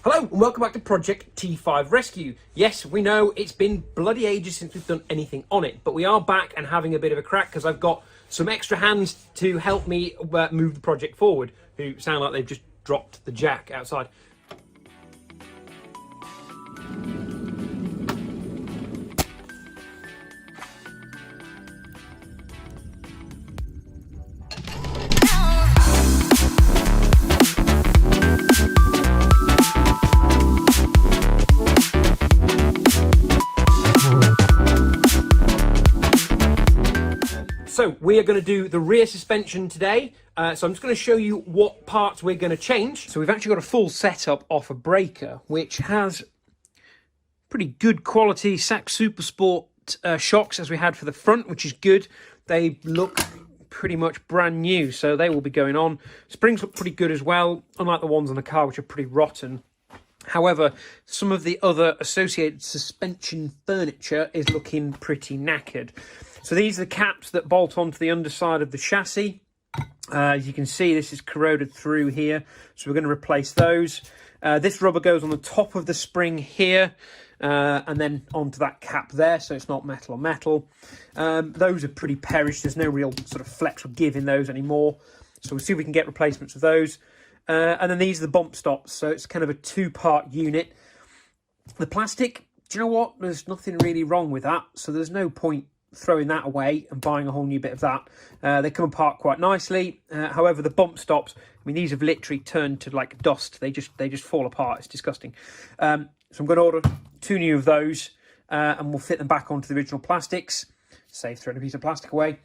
Hello and welcome back to Project T-5 Rescue. Yes, we know it's been bloody ages since we've done anything on it, but we are back and having a bit of a crack because I've got some extra hands to help me move the project forward, who sound like they've just dropped the jack outside. So we are going to do the rear suspension today. So I'm just going to show you what parts we're going to change. So we've actually got a full setup off a breaker, which has pretty good quality Sachs Super Sport shocks as we had for the front, which is good. They look pretty much brand new, so they will be going on. Springs look pretty good as well, unlike the ones on the car, which are pretty rotten. However, some of the other associated suspension furniture is looking pretty knackered. So these are the caps that bolt onto the underside of the chassis. As you can see, this is corroded through here, so we're going to replace those. This rubber goes on the top of the spring here, and then onto that cap there, so it's not metal on metal. Those are pretty perished. There's no real sort of flex or give in those anymore. So we'll see if we can get replacements of those. And then these are the bump stops, so it's kind of a two-part unit. The plastic, do you know what? There's nothing really wrong with that, so there's no point throwing that away and buying a whole new bit of that. They come apart quite nicely. However, the bump stops, I mean, these have literally turned to like dust. They just fall apart. It's disgusting. So I'm going to order 2 new of those, and we'll fit them back onto the original plastics. Save throwing a piece of plastic away.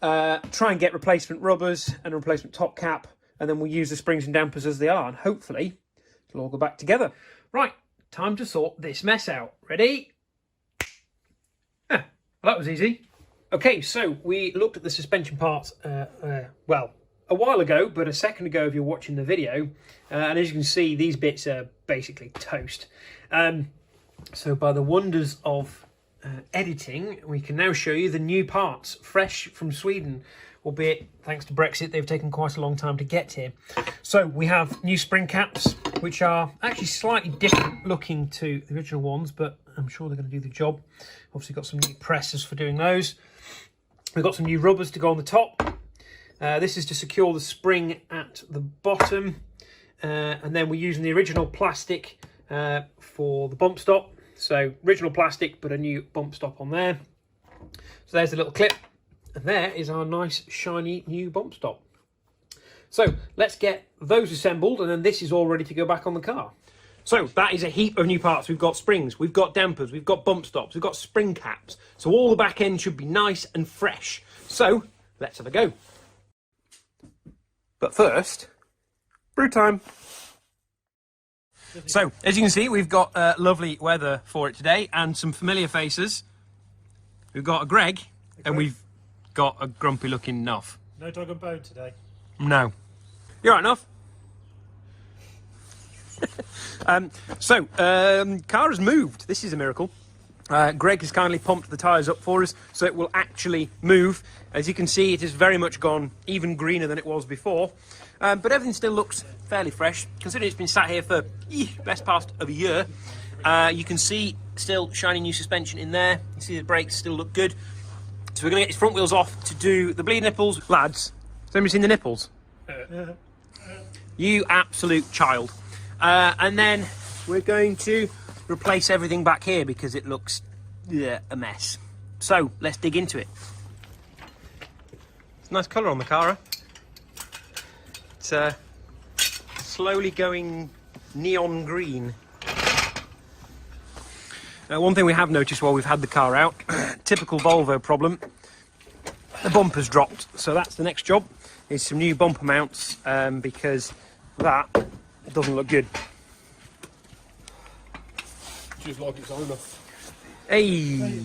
Try and get replacement rubbers and a replacement top cap, and then we'll use the springs and dampers as they are, and hopefully it'll all go back together. Right, time to sort this mess out. Ready? Well, that was easy. Okay, so we looked at the suspension parts, well, a while ago, but a second ago if you're watching the video. And as you can see, these bits are basically toast. So by the wonders of editing, we can now show you the new parts, fresh from Sweden, albeit thanks to Brexit, they've taken quite a long time to get here. So we have new spring caps, which are actually slightly different looking to the original ones, but I'm sure they're going to do the job. Obviously got some new presses for doing those. We've got some new rubbers to go on the top. This is to secure the spring at the bottom. And then we're using the original plastic for the bump stop. So original plastic, but a new bump stop on there. So there's the little clip. And there is our nice, shiny new bump stop. So let's get those assembled, and then this is all ready to go back on the car. So that is a heap of new parts. We've got springs, we've got dampers, we've got bump stops, we've got spring caps. So all the back end should be nice and fresh. So let's have a go. But first, brew time. So as you can see, we've got lovely weather for it today and some familiar faces. We've got a Greg. And we've got a grumpy looking Nuff. No dog and bone today. No. You're right, Nuff. Car has moved. This is a miracle. Greg has kindly pumped the tyres up for us so it will actually move. As you can see, it has very much gone even greener than it was before. But everything still looks fairly fresh, considering it's been sat here for best part of a year. You can see still shiny new suspension in there. You see the brakes still look good. So we're going to get his front wheels off to do the bleed nipples. Lads, has anybody seen the nipples? You absolute child. And then we're going to replace everything back here because it looks a mess. So let's dig into it. It's a nice colour on the car, huh? It's slowly going neon green. One thing we have noticed while we've had the car out, typical Volvo problem, the bumper's dropped. So that's the next job, is some new bumper mounts, because that doesn't look good. Just like its owner. Hey!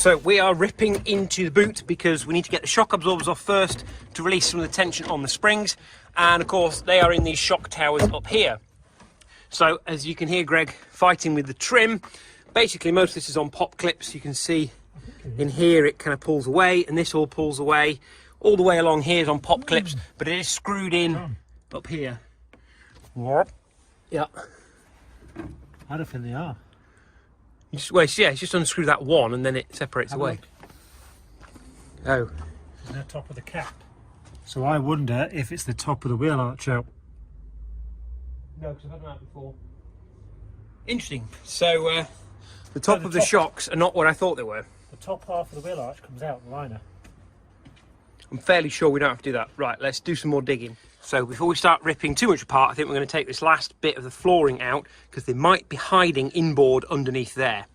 So we are ripping into the boot because we need to get the shock absorbers off first to release some of the tension on the springs. And of course they are in these shock towers up here. So as you can hear Greg fighting with the trim, basically most of this is on pop clips. You can see in here it kind of pulls away, and this all pulls away. All the way along here is on pop clips, but it is screwed in up here. Yeah. I don't think they are. You just, well, yeah, it's just unscrew that one and then it separates away. Oh. Isn't the top of the cap? So I wonder if it's the top of the wheel arch out. No, because I've had them out before. Interesting. So the top of the shocks are not what I thought they were. The top half of the wheel arch comes out, the liner. I'm fairly sure we don't have to do that. Right, let's do some more digging. So before we start ripping too much apart, I think we're going to take this last bit of the flooring out because they might be hiding inboard underneath there.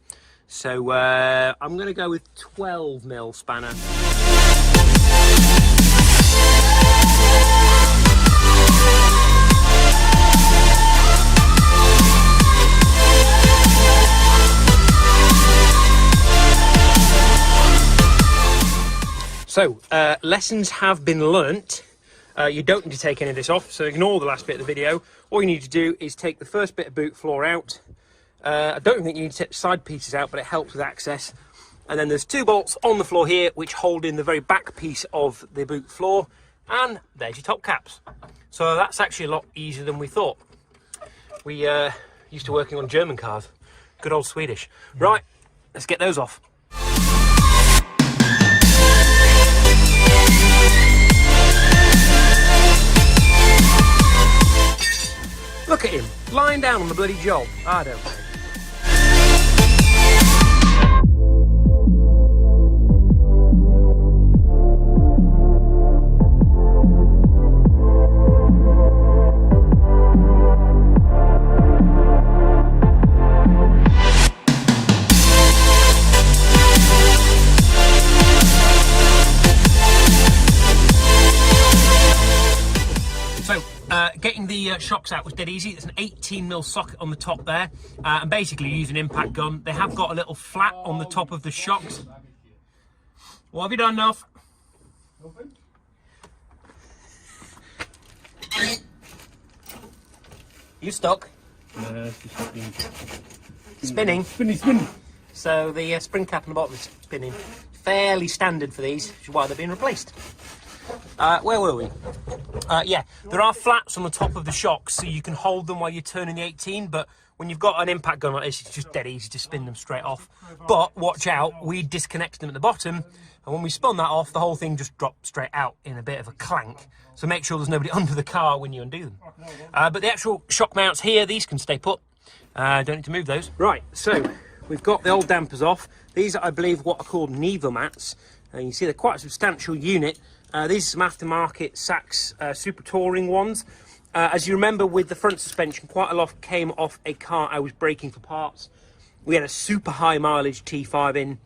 So I'm going to go with 12mm spanner. So, lessons have been learnt. You don't need to take any of this off, so ignore the last bit of the video. All you need to do is take the first bit of boot floor out. I don't think you need to take the side pieces out, but it helps with access. And then there's 2 bolts on the floor here, which hold in the very back piece of the boot floor. And there's your top caps. So that's actually a lot easier than we thought. We used to working on German cars. Good old Swedish. Right, let's get those off. Look at him, lying down on the bloody job. I don't know. Getting the shocks out was dead easy. There's an 18mm socket on the top there, and basically you use an impact gun. They have got a little flat on the top of the shocks. What have you done, Nuff? Nothing. You stuck? Spinning. Spinning. So the spring cap on the bottom is spinning. Fairly standard for these, which is why they're being replaced. Where were we? Yeah, there are flaps on the top of the shocks, so you can hold them while you're turning the 18, but when you've got an impact gun like this, it's just dead easy to spin them straight off. But watch out, we disconnected them at the bottom, and when we spun that off, the whole thing just dropped straight out in a bit of a clank. So make sure there's nobody under the car when you undo them. But the actual shock mounts here, these can stay put. Don't need to move those. Right, so we've got the old dampers off. These are, I believe, what are called Neva mats. You can see they're quite a substantial unit. These are some aftermarket Sachs Super Touring ones. As you remember, with the front suspension, quite a lot came off a car I was braking for parts. We had a super high mileage T-5 in,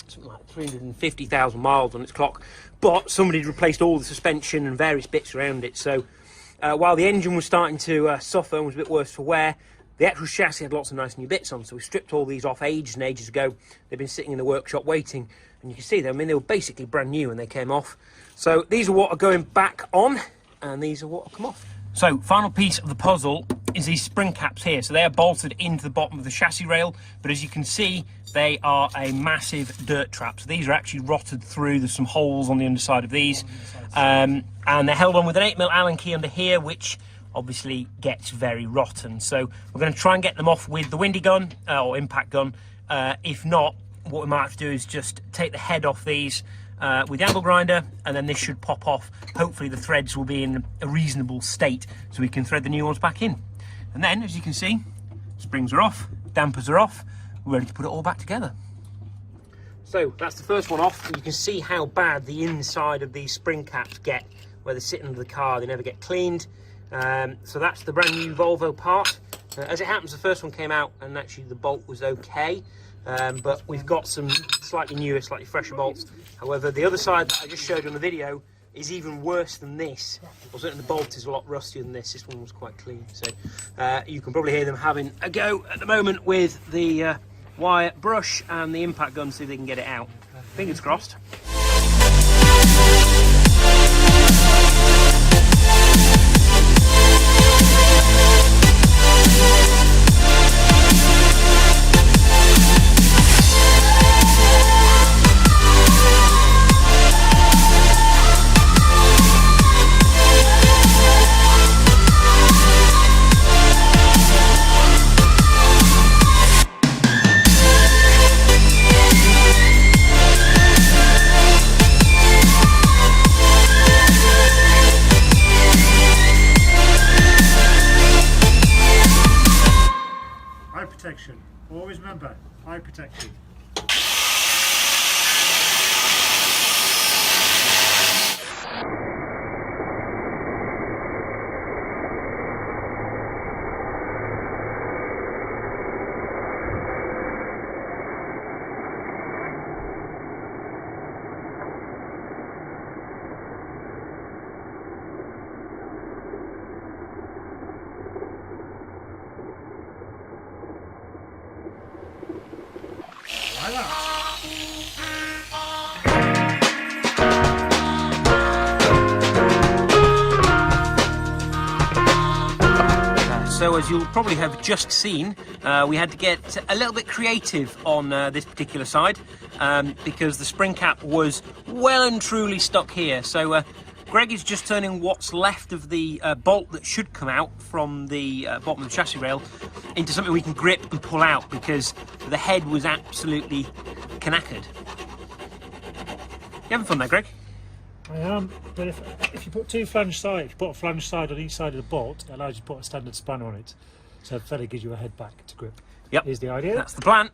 something like 350,000 miles on its clock, but somebody had replaced all the suspension and various bits around it. So while the engine was starting to suffer and was a bit worse for wear, the actual chassis had lots of nice new bits on, so we stripped all these off ages and ages ago. They've been sitting in the workshop waiting, and you can see them. I mean, they were basically brand new when they came off. So these are what are going back on, and these are what will come off. So final piece of the puzzle is these spring caps here. So they are bolted into the bottom of the chassis rail, but as you can see, they are a massive dirt trap. So these are actually rotted through. There's some holes on the underside of these, and they're held on with an 8mm Allen key under here, which obviously gets very rotten. So we're going to try and get them off with the windy gun or impact gun. If not, what we might have to do is just take the head off these with the angle grinder, and then this should pop off. Hopefully the threads will be in a reasonable state so we can thread the new ones back in. And then, as you can see, springs are off, dampers are off, we're ready to put it all back together. So that's the first one off, and you can see how bad the inside of these spring caps get where they're sitting under the car. They never get cleaned. So that's the brand new Volvo part. As it happens, the first one came out and actually the bolt was okay, but we've got some slightly newer, slightly fresher bolts. However, the other side that I just showed on the video is even worse than this. Well, certainly the bolt is a lot rustier than this. This one was quite clean. So you can probably hear them having a go at the moment with the wire brush and the impact gun, see if they can get it out. Fingers crossed. Eye protection. Always remember, eye protection. Like that. So as you'll probably have just seen, we had to get a little bit creative on this particular side because the spring cap was well and truly stuck here. So Greg is just turning what's left of the bolt that should come out from the bottom of the chassis rail into something we can grip and pull out because the head was absolutely knackered. You having fun there, Greg? I am, but if you put two flange sides, if you put a flange side on each side of the bolt, it allows you to put a standard spanner on it. So it fairly gives you a head back to grip. Yep. Here's the idea. That's the plan.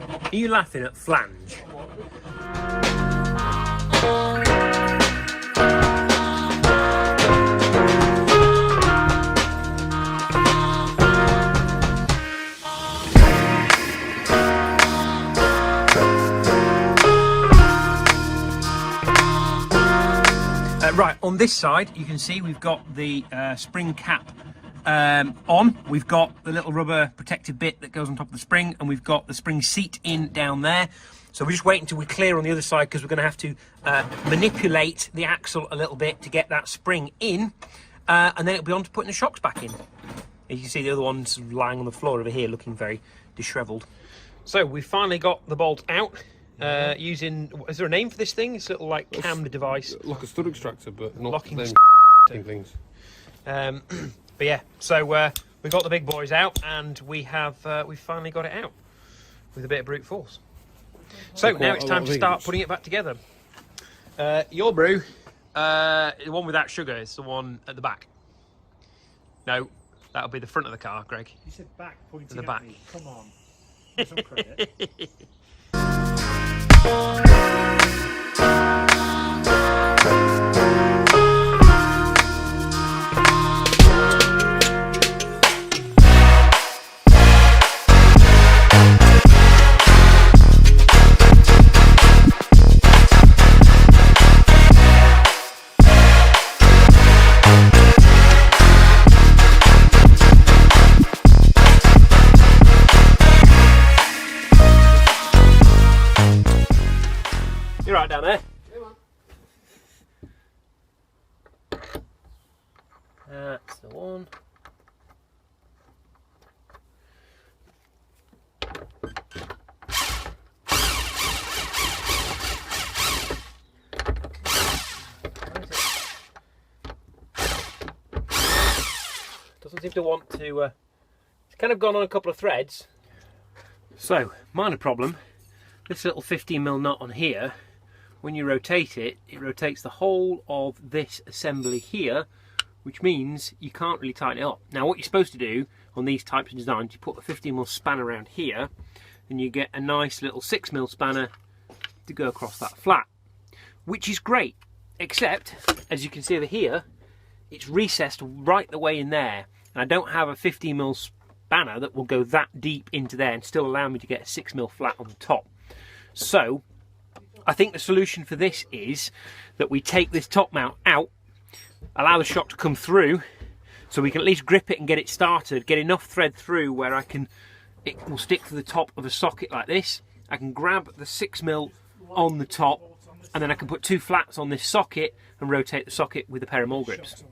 Are you laughing at flange? Right, on this side you can see we've got the spring cap on. We've got the little rubber protective bit that goes on top of the spring, and we've got the spring seat in down there. So we're just waiting until we're clear on the other side because we're going to have to manipulate the axle a little bit to get that spring in, and then it'll be on to putting the shocks back in. As you can see, the other one's lying on the floor over here looking very dishevelled. So we've finally got the bolt out. Using, is there a name for this thing? It's a little like cammed device. Like a stud extractor, but not Locking them things. But yeah, so we got the big boys out, and we finally got it out with a bit of brute force. So now it's time to start putting it back together. Your brew, the one without sugar, is the one at the back. No, that'll be the front of the car, Greg. You said back, pointing the at back. me. Come on. Give some credit. You're right down there. That's the one. Doesn't seem to want to. It's kind of gone on a couple of threads. So, minor problem. This little 15mm nut on here, when you rotate it, it rotates the whole of this assembly here, which means you can't really tighten it up. Now what you're supposed to do on these types of designs, you put a 15mm spanner around here, and you get a nice little 6mm spanner to go across that flat, which is great, except, as you can see over here, it's recessed right the way in there, and I don't have a 15mm spanner that will go that deep into there and still allow me to get a 6mm flat on the top. So I think the solution for this is that we take this top mount out, allow the shock to come through so we can at least grip it and get it started, get enough thread through where I can it will stick to the top of a socket like this. I can grab the 6mm on the top, and then I can put 2 flats on this socket and rotate the socket with a pair of mole grips.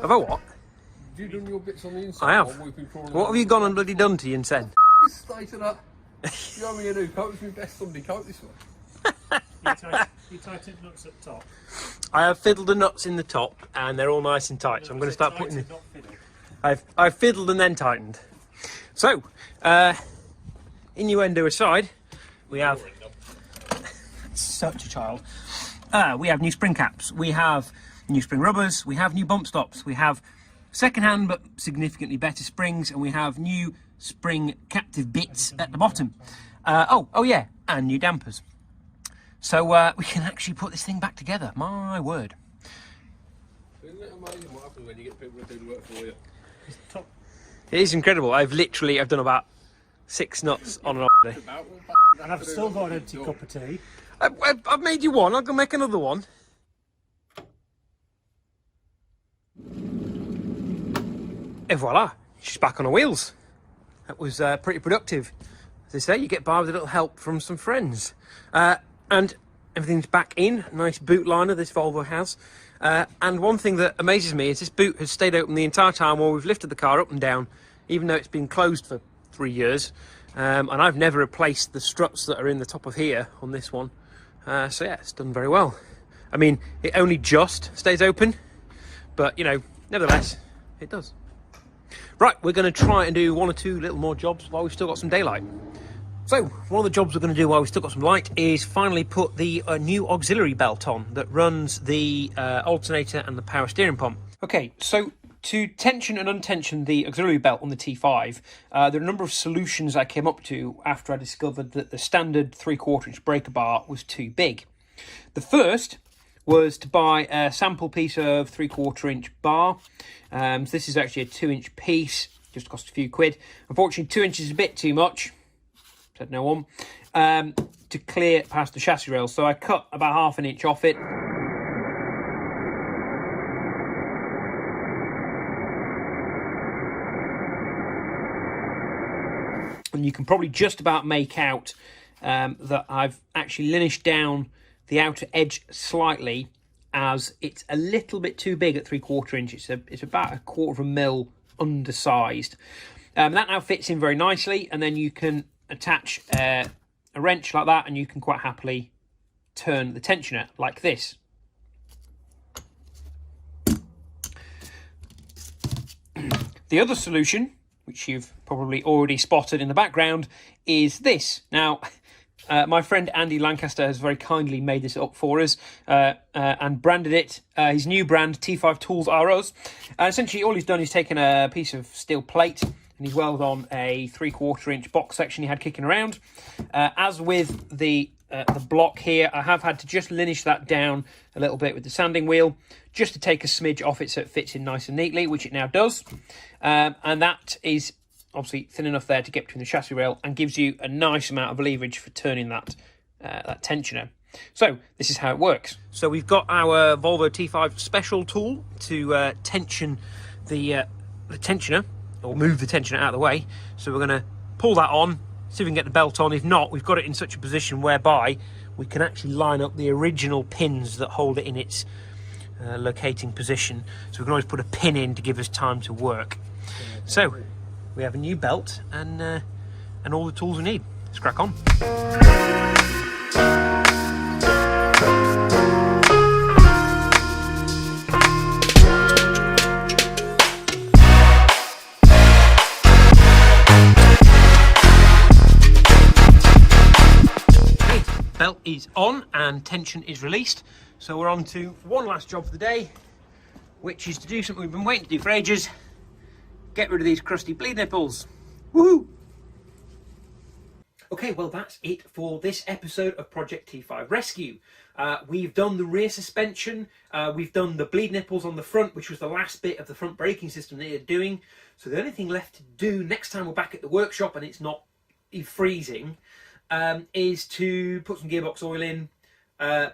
Have I what? Have you done your bits on the inside? I have. What have you gone and bloody done to you and This state of that. You owe me a new coat. It's my best Sunday coat, this one. You tighten nuts at top. I have fiddled the nuts in the top, and they're all nice and tight. So I'm going to start putting them. Not fiddle. I've fiddled and then tightened. So, innuendo aside, we have such a child. We have new spring caps. We have new spring rubbers. We have new bump stops. We have second-hand but significantly better springs, and we have new spring captive bits at the bottom. Oh yeah, and new dampers. So we can actually put this thing back together. My word. Isn't it amazing what happens when you get people to do the work for you? It is incredible. I've done about 6 nuts on and off day. And I've still got an empty cup of tea. I've made you one. I'm gonna make another one. And voila, she's back on her wheels. That was pretty productive. As I say, you get by with a little help from some friends. And everything's back in. Nice boot liner this Volvo has. And one thing that amazes me is this boot has stayed open the entire time while we've lifted the car up and down, even though it's been closed for 3 years. And I've never replaced the struts that are in the top of here on this one. So yeah, it's done very well. I mean, it only just stays open, but you know, nevertheless, it does. Right, we're going to try and do 1 or 2 little more jobs while we've still got some daylight. So, one of the jobs we're going to do while we've still got some light is finally put the new auxiliary belt on that runs the alternator and the power steering pump. Okay, so to tension and untension the auxiliary belt on the T5, there are a number of solutions I came up to after I discovered that the standard 3/4-inch breaker bar was too big. The first was to buy a sample piece of 3/4-inch bar. So this is actually a 2-inch piece, just cost a few quid. Unfortunately, 2 inches is a bit too much, said no one, to clear past the chassis rail. So I cut about 1/2 inch off it. And you can probably just about make out that I've actually linished down the outer edge slightly, as it's a little bit too big at 3/4 inch. It's about 1/4 mil undersized. That now fits in very nicely, and then you can attach a wrench like that, and you can quite happily turn the tensioner like this. The other solution, which you've probably already spotted in the background, is this. Now, my friend Andy Lancaster has very kindly made this up for us and branded it. His new brand, T-5 Tools R Us. Essentially, all he's done is taken a piece of steel plate and he's welded on a 3/4-inch box section he had kicking around. As with the block here, I have had to just linish that down a little bit with the sanding wheel, just to take a smidge off it so it fits in nice and neatly, which it now does. And that is obviously thin enough there to get between the chassis rail and gives you a nice amount of leverage for turning that tensioner. So this is how it works. So we've got our Volvo T5 special tool to tension the tensioner, or move the tensioner out of the way. So we're going to pull that on, see if we can get the belt on. If not, we've got it in such a position whereby we can actually line up the original pins that hold it in its locating position. So we can always put a pin in to give us time to work. So we have a new belt and all the tools we need. Let's crack on. Belt is on and tension is released, so we're on to one last job for the day, which is to do something we've been waiting to do for ages: get rid of these crusty bleed nipples. Woohoo! Okay, well that's it for this episode of Project T5 Rescue. We've done the rear suspension, we've done the bleed nipples on the front, which was the last bit of the front braking system that you're doing. So the only thing left to do next time we're back at the workshop and it's not freezing, is to put some gearbox oil in,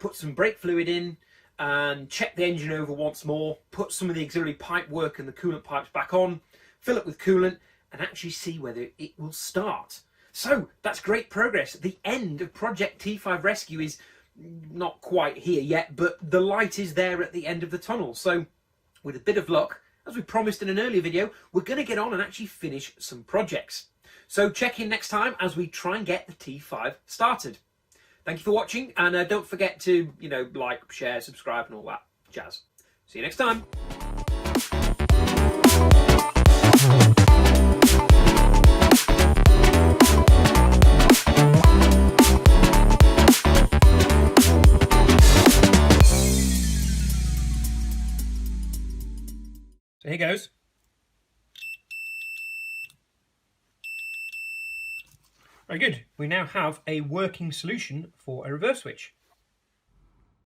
put some brake fluid in, and check the engine over once more, put some of the auxiliary pipe work and the coolant pipes back on, fill it with coolant, and actually see whether it will start. So that's great progress. The end of Project T5 Rescue is not quite here yet, but the light is there at the end of the tunnel. So with a bit of luck, as we promised in an earlier video, we're going to get on and actually finish some projects. So check in next time as we try and get the T5 started. Thank you for watching, and don't forget to, like, share, subscribe and all that jazz. See you next time. So here goes. Very good. We now have a working solution for a reverse switch.